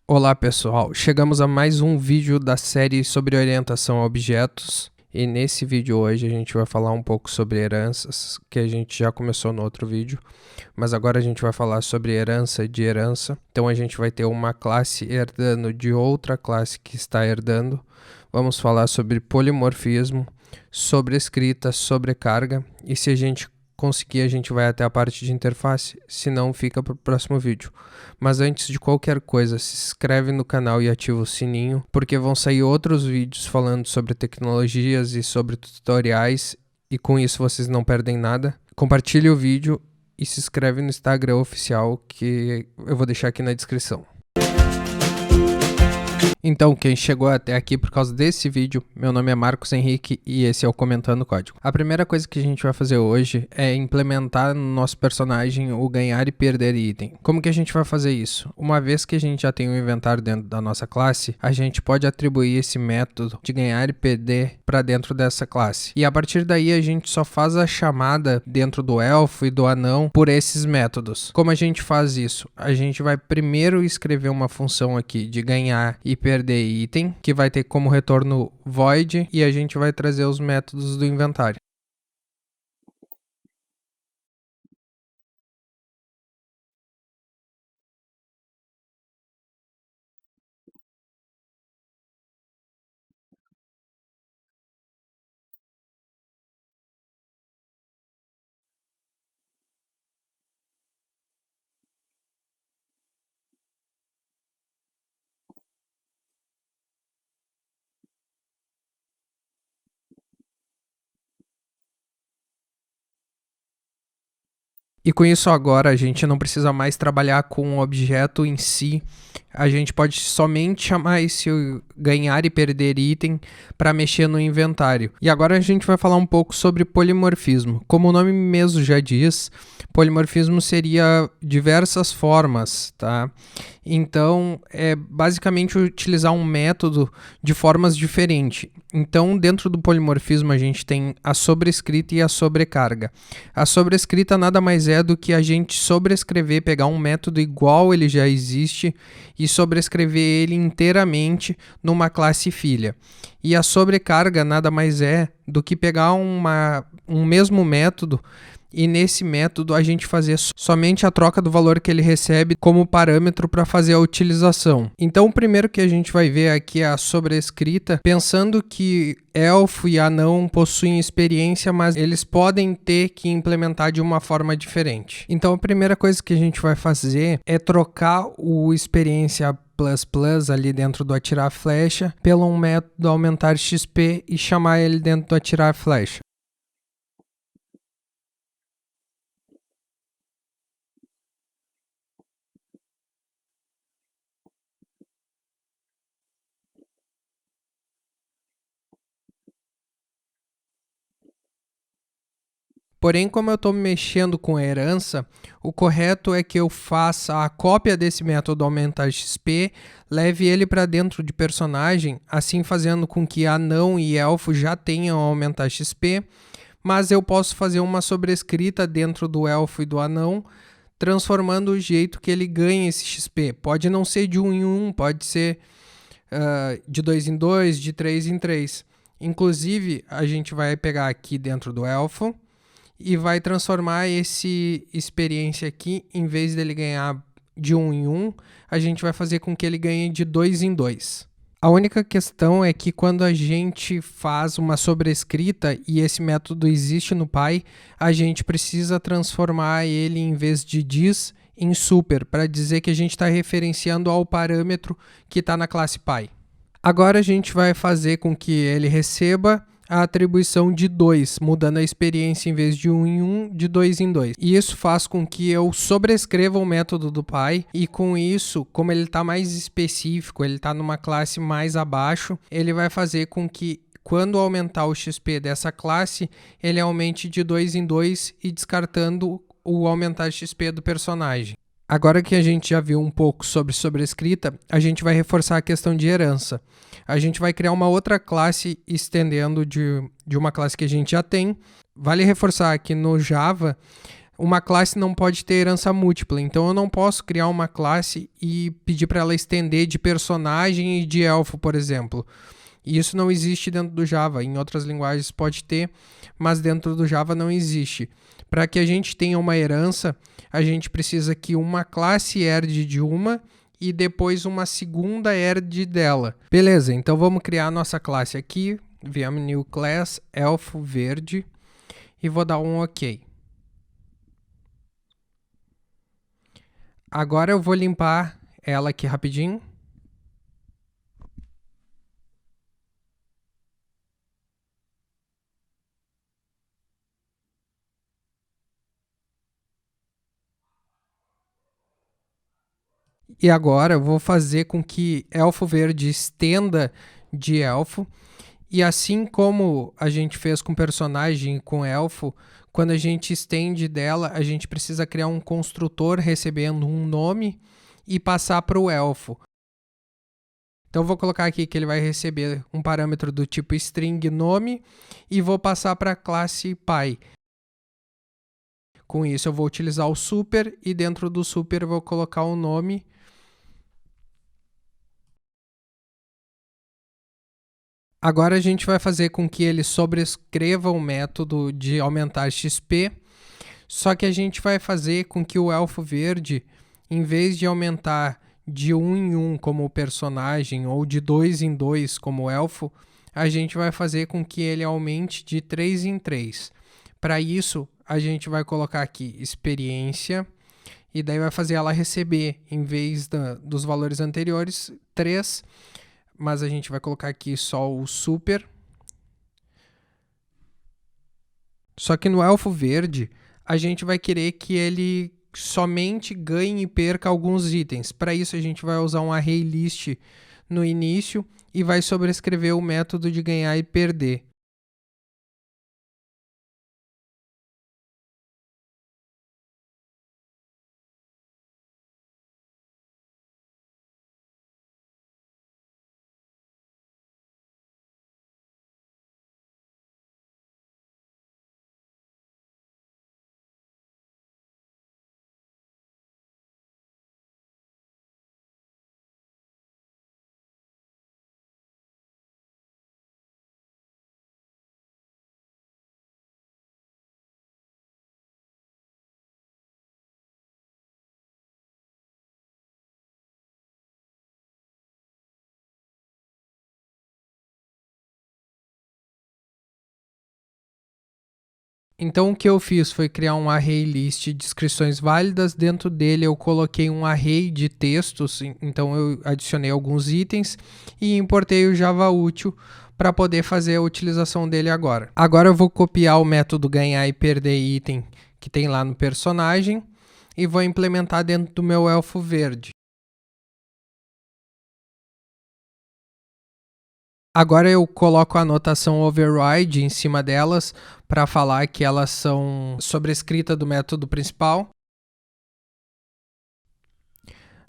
Olá pessoal, chegamos a mais um vídeo da série sobre orientação a objetos e nesse vídeo hoje a gente vai falar um pouco sobre heranças, que a gente já começou no outro vídeo, mas agora a gente vai falar sobre herança de herança. Então a gente vai ter uma classe herdando de outra classe que está herdando. Vamos falar sobre polimorfismo, sobrescrita, sobrecarga, e se a gente conseguir, a gente vai até a parte de interface, se não, fica para o próximo vídeo. Mas antes de qualquer coisa, se inscreve no canal e ativa o sininho, porque vão sair outros vídeos falando sobre tecnologias e sobre tutoriais, e com isso vocês não perdem nada. Compartilhe o vídeo e se inscreve no Instagram oficial, que eu vou deixar aqui na descrição. Então, quem chegou até aqui por causa desse vídeo, meu nome é Marcos Henrique e esse é o Comentando Código. A primeira coisa que a gente vai fazer hoje é implementar no nosso personagem o ganhar e perder item. Como que a gente vai fazer isso? Uma vez que a gente já tem um inventário dentro da nossa classe, a gente pode atribuir esse método de ganhar e perder para dentro dessa classe. E a partir daí a gente só faz a chamada dentro do elfo e do anão por esses métodos. Como a gente faz isso? A gente vai primeiro escrever uma função aqui de ganhar e perder item, que vai ter como retorno void, e a gente vai trazer os métodos do inventário. E com isso agora a gente não precisa mais trabalhar com o objeto em si, a gente pode somente chamar esse ganhar e perder item para mexer no inventário. E agora a gente vai falar um pouco sobre polimorfismo. Como o nome mesmo já diz, polimorfismo seria diversas formas, tá? Então, é basicamente utilizar um método de formas diferentes. Então, dentro do polimorfismo, a gente tem a sobrescrita e a sobrecarga. A sobrescrita nada mais é do que a gente sobrescrever, pegar um método igual ele já existe e sobrescrever ele inteiramente numa classe filha. E a sobrecarga nada mais é do que pegar um mesmo método e nesse método a gente fazer somente a troca do valor que ele recebe como parâmetro para fazer a utilização. Então o primeiro que a gente vai ver aqui é a sobrescrita, pensando que elfo e anão possuem experiência, mas eles podem ter que implementar de uma forma diferente. Então a primeira coisa que a gente vai fazer é trocar o experiência ++ ali dentro do atirar flecha pelo um método aumentar XP e chamar ele dentro do atirar flecha. Porém, como eu estou mexendo com herança, o correto é que eu faça a cópia desse método aumentar XP, leve ele para dentro de personagem, assim fazendo com que anão e elfo já tenham aumentar XP, mas eu posso fazer uma sobrescrita dentro do elfo e do anão, transformando o jeito que ele ganha esse XP. Pode não ser de 1 em 1, pode ser de 2 em 2, de 3 em 3. Inclusive, a gente vai pegar aqui dentro do elfo e vai transformar esse experiência aqui, em vez dele ganhar de 1 em 1, a gente vai fazer com que ele ganhe de 2 em 2. A única questão é que quando a gente faz uma sobrescrita e esse método existe no Py, a gente precisa transformar ele, em vez de diz, em super, para dizer que a gente está referenciando ao parâmetro que está na classe Py. Agora a gente vai fazer com que ele receba a atribuição de 2, mudando a experiência em vez de 1 em 1, de 2 em 2. E isso faz com que eu sobrescreva o método do Py e com isso, como ele está mais específico, ele está numa classe mais abaixo, ele vai fazer com que quando aumentar o XP dessa classe, ele aumente de 2 em 2 e descartando o aumentar XP do personagem. Agora que a gente já viu um pouco sobre sobrescrita, a gente vai reforçar a questão de herança. A gente vai criar uma outra classe estendendo de uma classe que a gente já tem. Vale reforçar que no Java, uma classe não pode ter herança múltipla, então eu não posso criar uma classe e pedir para ela estender de personagem e de elfo, por exemplo. E isso não existe dentro do Java. Em outras linguagens pode ter, mas dentro do Java não existe. Para que a gente tenha uma herança, a gente precisa que uma classe herde de uma e depois uma segunda herde dela. Beleza, então vamos criar a nossa classe aqui, vm new class elfo verde, e vou dar um OK. Agora eu vou limpar ela aqui rapidinho. E agora eu vou fazer com que elfo verde estenda de elfo. E assim como a gente fez com personagem e com elfo, quando a gente estende dela, a gente precisa criar um construtor recebendo um nome e passar para o elfo. Então eu vou colocar aqui que ele vai receber um parâmetro do tipo string nome e vou passar para a classe pai. Com isso eu vou utilizar o super e dentro do super eu vou colocar o nome. Agora a gente vai fazer com que ele sobrescreva o método de aumentar XP, só que a gente vai fazer com que o elfo verde, em vez de aumentar de 1 em 1 como o personagem ou de 2 em 2 como o elfo, a gente vai fazer com que ele aumente de 3 em 3. Para isso, a gente vai colocar aqui experiência e daí vai fazer ela receber, em vez dos valores anteriores, 3, mas a gente vai colocar aqui só o super. Só que no elfo verde, a gente vai querer que ele somente ganhe e perca alguns itens. Para isso, a gente vai usar um array list no início e vai sobrescrever o método de ganhar e perder. Então o que eu fiz foi criar um array list de descrições válidas. Dentro dele eu coloquei um array de textos, então eu adicionei alguns itens e importei o Java útil para poder fazer a utilização dele agora. Agora eu vou copiar o método ganhar e perder item que tem lá no personagem e vou implementar dentro do meu elfo verde. Agora eu coloco a anotação override em cima delas para falar que elas são sobrescritas do método principal.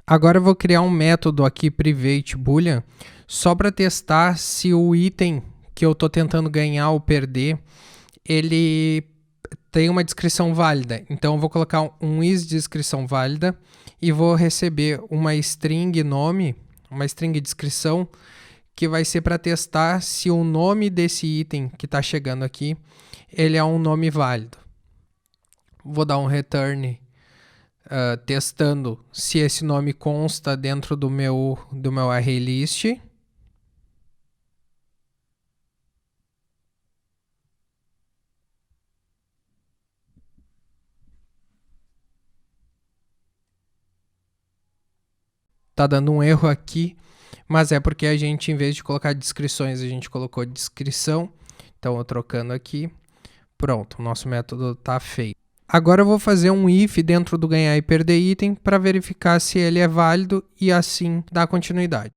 Agora eu vou criar um método aqui, private boolean, só para testar se o item que eu estou tentando ganhar ou perder, ele tem uma descrição válida. Então eu vou colocar um isDescrição válida e vou receber uma string nome, uma string descrição, que vai ser para testar se o nome desse item que está chegando aqui, ele é um nome válido. Vou dar um return testando se esse nome consta dentro do meu array list. Tá dando um erro aqui, mas é porque a gente, em vez de colocar descrições, a gente colocou descrição. Então, eu trocando aqui. Pronto, o nosso método está feito. Agora eu vou fazer um if dentro do ganhar e perder item para verificar se ele é válido e assim dar continuidade.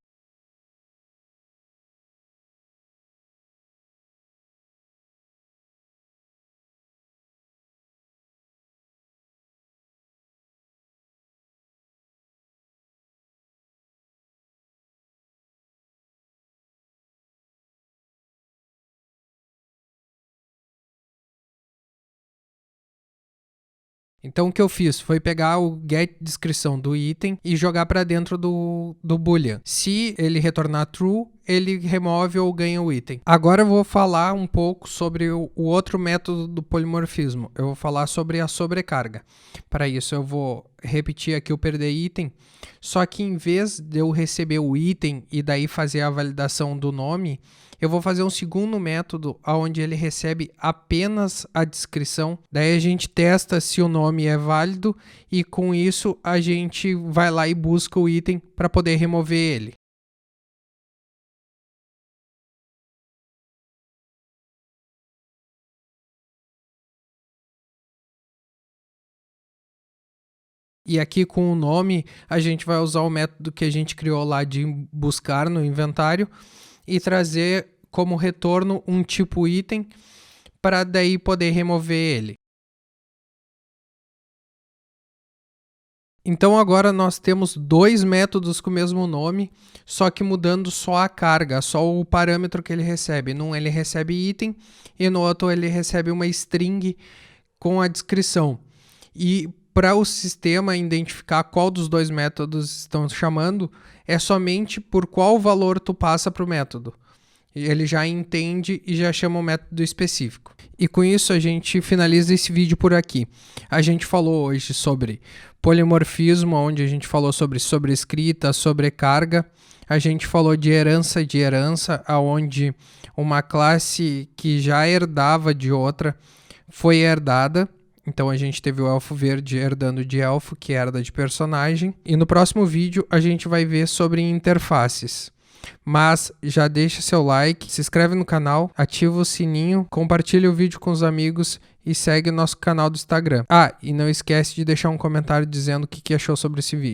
Então o que eu fiz foi pegar o get descrição do item e jogar para dentro do boolean. Se ele retornar true, ele remove ou ganha o item. Agora eu vou falar um pouco sobre o outro método do polimorfismo. Eu vou falar sobre a sobrecarga. Para isso eu vou repetir aqui o perder item, só que em vez de eu receber o item e daí fazer a validação do nome, eu vou fazer um segundo método onde ele recebe apenas a descrição. Daí a gente testa se o nome é válido e com isso a gente vai lá e busca o item para poder remover ele. E aqui com o nome, a gente vai usar o método que a gente criou lá de buscar no inventário e trazer como retorno um tipo item para daí poder remover ele. Então agora nós temos dois métodos com o mesmo nome, só que mudando só a carga, só o parâmetro que ele recebe. Num ele recebe item e no outro ele recebe uma string com a descrição. E para o sistema identificar qual dos dois métodos estão chamando, é somente por qual valor tu passa para o método. Ele já entende e já chama o método específico. E com isso a gente finaliza esse vídeo por aqui. A gente falou hoje sobre polimorfismo, onde a gente falou sobre sobrescrita, sobrecarga. A gente falou de herança, onde uma classe que já herdava de outra foi herdada. Então a gente teve o elfo verde herdando de elfo, que herda de personagem. E no próximo vídeo a gente vai ver sobre interfaces. Mas já deixa seu like, se inscreve no canal, ativa o sininho, compartilha o vídeo com os amigos e segue nosso canal do Instagram. E não esquece de deixar um comentário dizendo o que achou sobre esse vídeo.